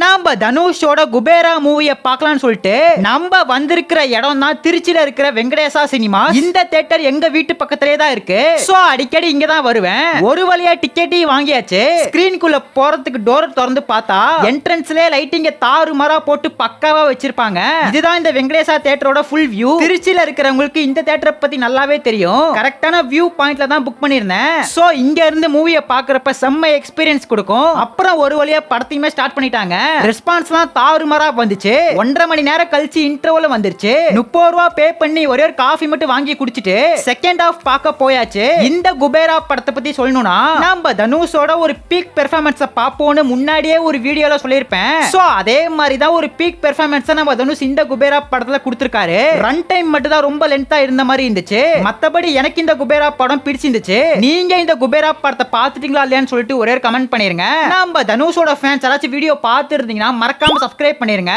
நாம தனுஷோட குபேரா மூவியை பார்க்கலாம்னு சொல்லிட்டு நம்ம வந்திருக்கிற இடம் தான் திருச்சியில இருக்கிற வெங்கடேசா சினிமா. இந்த தியேட்டர் எங்க வீட்டு பக்கத்திலே தான் இருக்கு. சோ அடிக்கடி இங்க தான் வருவேன். ஒரு வழியா டிக்கெட்டையும் வாங்கியாச்சு. ஸ்கிரீனுக்குள்ள போறதுக்கு டோர் திறந்து பார்த்தா என்ட்ரன்ஸ்ல லைட்டிங்க தாறுமாறா போட்டு பக்காவா வச்சிருப்பாங்க. இதுதான் இந்த வெங்கடேசா தியேட்டரோட ஃபுல் வியூ. திருச்சியில இருக்கிறவங்களுக்கு இந்த தியேட்டரை பத்தி நல்லாவே தெரியும். கரெக்டான வியூ பாயிண்ட்ல தான் புக் பண்ணிருந்தேன். சோ இங்க இருந்து மூவியை பாக்குறப்ப செம்ம எக்ஸ்பீரியன்ஸ் கொடுக்கும். அப்புறம் ஒரு வழியா படத்தையுமே ஸ்டார்ட் பண்ணிட்டாங்க. ரெஸ்பான்ஸ்லாம் தாறுமாறா வந்துச்சு. 1.5 மணி நேரம் கழிச்சு இன்டர்வல் வந்துருச்சு. 30 ரூபா பே பண்ணி ஒரே ஒரு காஃபி மட்டும் வாங்கி குடிச்சிட்டு செகண்ட் ஹாஃப் பார்க்க போயாச்சு. இந்த குபேரா படத்தை பத்தி சொல்லணும்னா நம்ம தனுஷோட ஒரு பீக் பெர்ஃபார்மன்ஸ் பாப்போம்னு முன்னாடியே ஒரு வீடியோல சொல்லியிருப்பேன். சோ அதே மாதிரி தான் ஒரு பீக் பெர்ஃபார்மன்ஸ் நம்ம தனுஷ் இந்த குபேரா படத்துல கொடுத்திருக்காரு. ரன் டைம் மட்டும் தான் ரொம்ப லென்த்தா இருந்த மாதிரி இருந்துச்சு. மத்தபடி எனக்கு இந்த குபேரா படம் பிடிச்சிருந்துச்சு. நீங்க இந்த குபேரா படத்தை பார்த்துட்டீங்களா இல்லையான்னு சொல்லிட்டு ஒரே கமெண்ட் பண்ணிருங்க. நம்ம தனுஷோட ஃபேன்ஸ் யாராச்சும் வீடியோ பார்த்து இருந்தீங்கன்னா மறக்காம சப்ஸ்கிரைப் பண்ணிருங்க.